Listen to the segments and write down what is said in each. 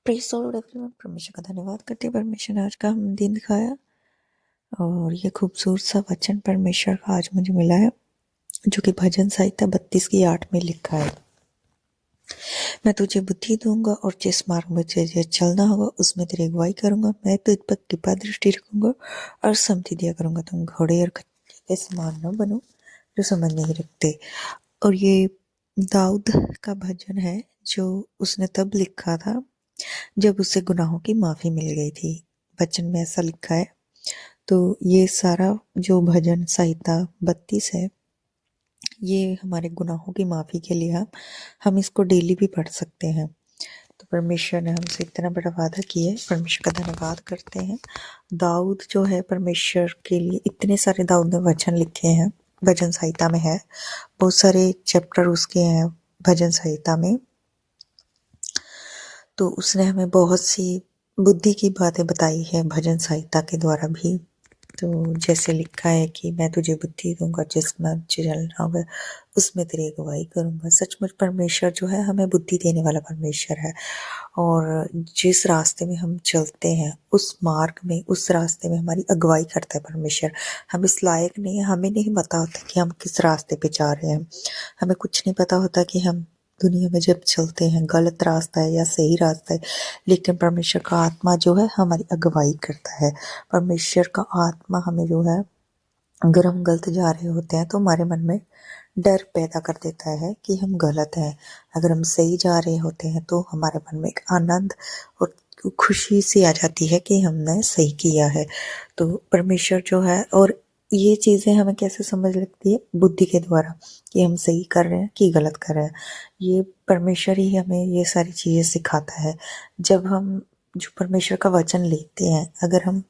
Praise the Lord everyone. परमेश्वर का धन्यवाद करते हैं, परमेश्वर ने आज का हम दिन दिखाया और ये खूबसूरत सा वचन परमेश्वर का आज मुझे मिला है, जो कि भजन संहिता 32:8 में लिखा है। मैं तुझे बुद्धि दूंगा और जिस मार्ग में तुझे चलना होगा उसमें तेरी अगुवाई करूंगा। मैं तुझ पर कृपा दृष्टि रखूंगा और सम्मति दिया करूंगा। तुम घोड़े और खच्चर के समान न बनो जो समझ नहीं रखते। और ये दाऊद का भजन है, जो उसने तब लिखा था जब उसे गुनाहों की माफ़ी मिल गई थी। वचन में ऐसा लिखा है। तो ये सारा जो भजन संहिता 32 है, ये हमारे गुनाहों की माफ़ी के लिए हम इसको डेली भी पढ़ सकते हैं। तो परमेश्वर ने हमसे इतना बड़ा वादा किया है, परमेश्वर का धन्यवाद करते हैं। दाऊद जो है, परमेश्वर के लिए इतने सारे दाऊद ने वचन लिखे हैं, भजन संहिता में है, बहुत सारे चैप्टर उसके हैं भजन संहिता में। तो उसने हमें बहुत सी बुद्धि की बातें बताई है भजन संहिता के द्वारा भी। तो जैसे लिखा है कि मैं तुझे बुद्धि दूंगा, जिसमें चलना होगा उसमें तेरी अगुवाई करूंगा। सचमुच परमेश्वर जो है हमें बुद्धि देने वाला परमेश्वर है, और जिस रास्ते में हम चलते हैं उस मार्ग में, उस रास्ते में हमारी अगुवाई करता है परमेश्वर। हम इस लायक नहीं है, हमें नहीं पता होता कि हम किस रास्ते पे जा रहे हैं। हमें कुछ नहीं पता होता कि हम दुनिया में जब चलते हैं गलत रास्ता है या सही रास्ता है, लेकिन परमेश्वर का आत्मा जो है हमारी अगुवाई करता है। परमेश्वर का आत्मा हमें जो है, अगर हम गलत जा रहे होते हैं तो हमारे मन में डर पैदा कर देता है कि हम गलत हैं। अगर हम सही जा रहे होते हैं तो हमारे मन में एक आनंद और खुशी सी आ जाती है कि हमने सही किया है। तो परमेश्वर जो है, और ये चीज़ें हमें कैसे समझ लगती है? बुद्धि के द्वारा, कि हम सही कर रहे हैं कि गलत कर रहे हैं। ये परमेश्वर ही हमें ये सारी चीज़ें सिखाता है। जब हम जो परमेश्वर का वचन लेते हैं, अगर हम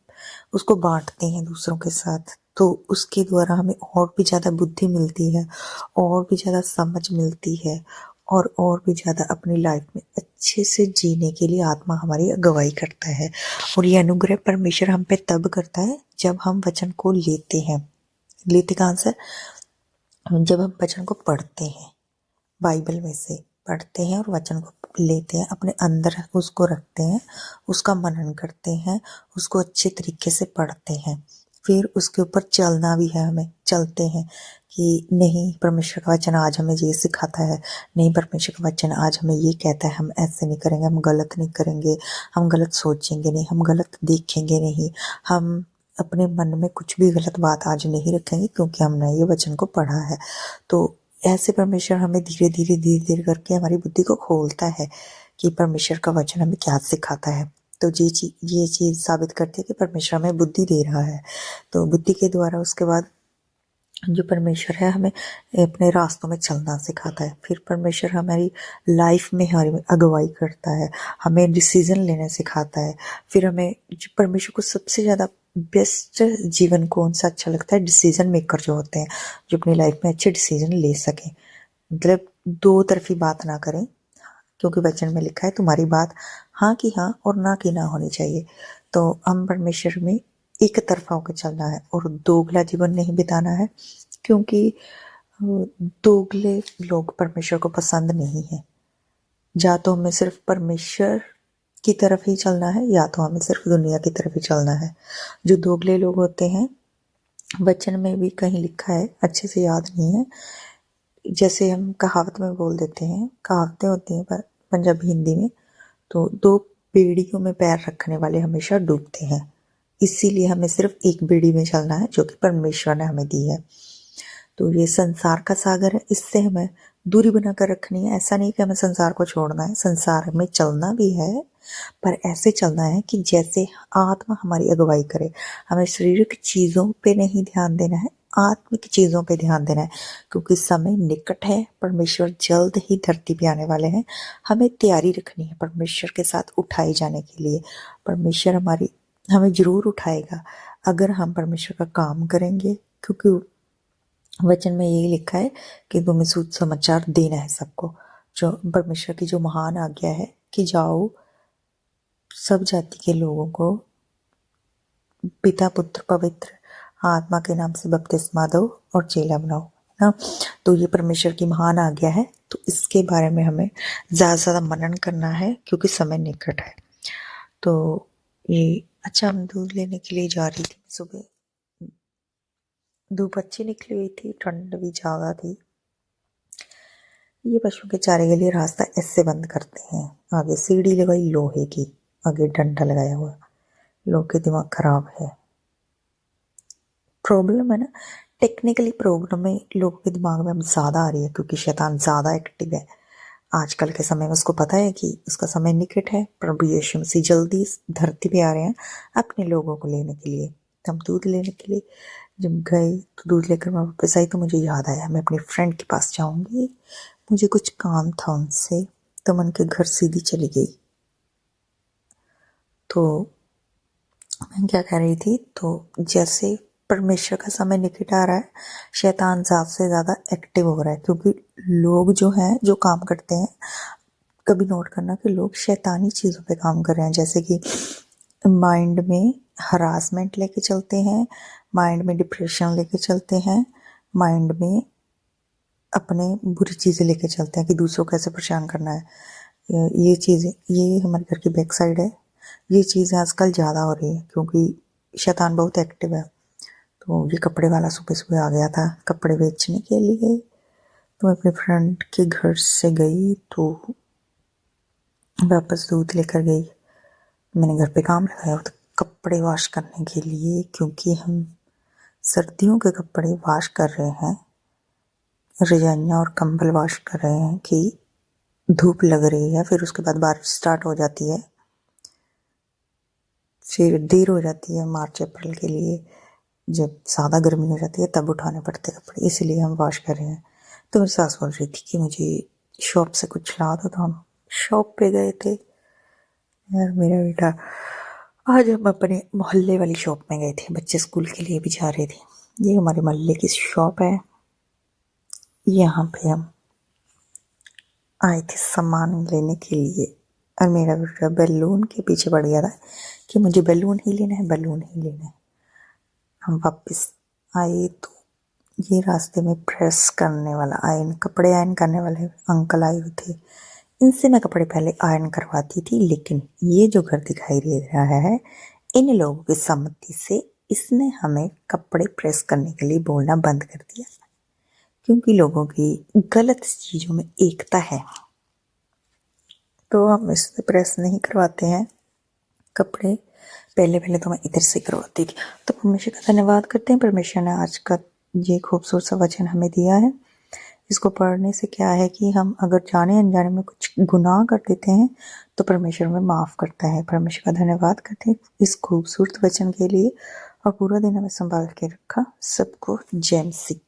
उसको बांटते हैं दूसरों के साथ, तो उसके द्वारा हमें और भी ज़्यादा बुद्धि मिलती है, और भी ज़्यादा समझ मिलती है, और भी ज़्यादा अपनी लाइफ में अच्छे से जीने के लिए आत्मा हमारी अगुवाई करता है। और ये अनुग्रह परमेश्वर हम पे तब करता है जब हम वचन को लेते हैं। लेते कहाँ से? जब हम वचन को पढ़ते हैं, बाइबल में से पढ़ते हैं और वचन को लेते हैं, अपने अंदर उसको रखते हैं, उसका मनन करते हैं, उसको अच्छे तरीके से पढ़ते हैं, फिर उसके ऊपर चलना भी है। हमें चलते हैं कि नहीं, परमेश्वर का वचन आज हमें ये सिखाता है, नहीं परमेश्वर का वचन आज हमें ये कहता है, हम ऐसे नहीं करेंगे, हम गलत नहीं करेंगे, हम गलत सोचेंगे नहीं, हम गलत देखेंगे नहीं, हम अपने मन में कुछ भी गलत बात आज नहीं रखेंगे, क्योंकि हमने ये वचन को पढ़ा है। तो ऐसे परमेश्वर हमें धीरे धीरे करके हमारी बुद्धि को खोलता है कि परमेश्वर का वचन हमें क्या सिखाता है। तो ये चीज़ साबित करती है कि परमेश्वर हमें बुद्धि दे रहा है। तो बुद्धि के द्वारा उसके बाद जो परमेश्वर है हमें अपने रास्तों में चलना सिखाता है। फिर परमेश्वर हमारी लाइफ में हमारी अगुवाई करता है, हमें डिसीजन लेना सिखाता है। फिर हमें परमेश्वर को सबसे ज़्यादा बेस्ट जीवन कौन सा अच्छा लगता है? डिसीजन मेकर जो होते हैं, जो अपनी लाइफ में अच्छे डिसीजन ले सकें। मतलब दो तरफी बात ना करें, क्योंकि वचन में लिखा है तुम्हारी बात हाँ की हाँ और ना की ना होनी चाहिए। तो हम परमेश्वर में एक तरफा होकर चलना है और दोगला जीवन नहीं बिताना है, क्योंकि दोगले लोग परमेश्वर को पसंद नहीं है। या तो हमें सिर्फ परमेश्वर की तरफ ही चलना है, या तो हमें सिर्फ दुनिया की तरफ ही चलना है। जो दोगले लोग होते हैं, वचन में भी कहीं लिखा है, अच्छे से याद नहीं है, जैसे हम कहावत में बोल देते हैं, कहावतें होती हैं पर पंजाबी हिंदी में, तो दो बेड़ियों में पैर रखने वाले हमेशा डूबते हैं। इसीलिए हमें सिर्फ एक बेड़ी में चलना है, जो कि परमेश्वर ने हमें दी है। तो ये संसार का सागर है, इससे हमें दूरी बनाकर रखनी है। ऐसा नहीं कि हमें संसार को छोड़ना है, संसार में चलना भी है, पर ऐसे चलना है कि जैसे आत्मा हमारी अगुवाई करे। हमें शारीरिक चीज़ों पे नहीं ध्यान देना है, आत्मिक चीज़ों पे ध्यान देना है, क्योंकि समय निकट है। परमेश्वर जल्द ही धरती पे आने वाले हैं। हमें तैयारी रखनी है परमेश्वर के साथ उठाए जाने के लिए। परमेश्वर हमें जरूर उठाएगा अगर हम परमेश्वर का काम करेंगे, क्योंकि वचन में यही लिखा है कि तुम्हें सुसमाचार देना है सबको। जो परमेश्वर की जो महान आज्ञा है कि जाओ सब जाति के लोगों को पिता पुत्र पवित्र आत्मा के नाम से बपतिस्मा दो और चेला बनाओ ना। तो ये परमेश्वर की महान आज्ञा है। तो इसके बारे में हमें ज़्यादा से ज़्यादा मनन करना है, क्योंकि समय निकट है। तो ये अच्छा, हम दूध लेने के लिए जा रही थी सुबह, धूप अच्छी निकली हुई थी, ठंड भी ज़्यादा थी। ये पशुओं के चारे के लिए रास्ता ऐसे बंद करते हैं, आगे सीढ़ी लगाई लोहे की, आगे डंडा लगाया हुआ। लोग के दिमाग खराब है, प्रॉब्लम है ना, टेक्निकली प्रॉब्लम है लोगों के दिमाग में अब ज़्यादा आ रही है क्योंकि शैतान ज़्यादा एक्टिव है आजकल के समय में। उसको पता है कि उसका समय निकट है, प्रभु यीशु मसीह जल्दी इस धरती पे आ रहे हैं अपने लोगों को लेने के लिए। हम दूध लेने के लिए जब गए तो दूध लेकर मैं वापस आई तो मुझे याद आया मैं अपनी फ्रेंड के पास जाऊंगी, मुझे कुछ काम था उनसे, तो मैं उनके घर सीधी चली गई। तो मैं क्या कह रही थी, तो जैसे परमेश्वर का समय निकट आ रहा है, शैतान ज़्यादा से ज़्यादा एक्टिव हो रहा है क्योंकि लोग जो हैं जो काम करते हैं, कभी नोट करना कि लोग शैतानी चीज़ों पे काम कर रहे हैं, जैसे कि माइंड में हरासमेंट लेके चलते हैं, माइंड में डिप्रेशन लेके चलते हैं, माइंड में अपने बुरी चीज़ें लेके चलते हैं कि दूसरों को कैसे परेशान करना है। ये चीज़ें, ये हमारे घर की बैक साइड है, ये चीज़ें आजकल ज़्यादा हो रही है क्योंकि शैतान बहुत एक्टिव है। तो ये कपड़े वाला सुबह सुबह आ गया था कपड़े बेचने के लिए, तो मैं अपने फ्रेंड के घर से गई तो वापस दूध लेकर गई। मैंने घर पे काम लगाया तो कपड़े वॉश करने के लिए, क्योंकि हम सर्दियों के कपड़े वॉश कर रहे हैं, रजाइयाँ और कंबल वॉश कर रहे हैं कि धूप लग रही है, फिर उसके बाद बारिश स्टार्ट हो जाती है, फिर देर हो जाती है मार्च अप्रैल के लिए, जब ज़्यादा गर्मी हो जाती है तब उठाने पड़ते कपड़े, इसलिए हम वॉश कर रहे हैं। तो मेरी सास बोल रही थी कि मुझे शॉप से कुछ ला दो, तो हम शॉप पे गए थे। यार मेरा बेटा, आज हम अपने मोहल्ले वाली शॉप में गए थे, बच्चे स्कूल के लिए भी जा रहे थे। ये हमारे मोहल्ले की शॉप है, यहाँ पे हम आए थे सामान लेने के लिए, और मेरा बेटा बैलून के पीछे पड़ गया था कि मुझे बैलून ही लेना है, बैलून ही लेना है। हम वापस आए तो ये रास्ते में प्रेस करने वाला, आयरन, कपड़े आयरन करने वाले अंकल आए हुए थे। इनसे मैं कपड़े पहले आयरन करवाती थी, लेकिन ये जो घर दिखाई दे रहा है, इन लोगों की सम्मति से इसने हमें कपड़े प्रेस करने के लिए बोलना बंद कर दिया, क्योंकि लोगों की गलत चीज़ों में एकता है। तो हम इससे प्रेस नहीं करवाते हैं कपड़े। पहले तो मैं इधर से करवाती थी। तो परमेश्वर का धन्यवाद करते हैं, परमेश्वर ने आज का ये खूबसूरत सा वचन हमें दिया है। इसको पढ़ने से क्या है कि हम अगर जाने अनजाने में कुछ गुनाह कर देते हैं तो परमेश्वर हमें माफ़ करता है। परमेश्वर का धन्यवाद करते हैं इस खूबसूरत वचन के लिए, और पूरा दिन हमें संभाल के रखा। सबको जय मसीह।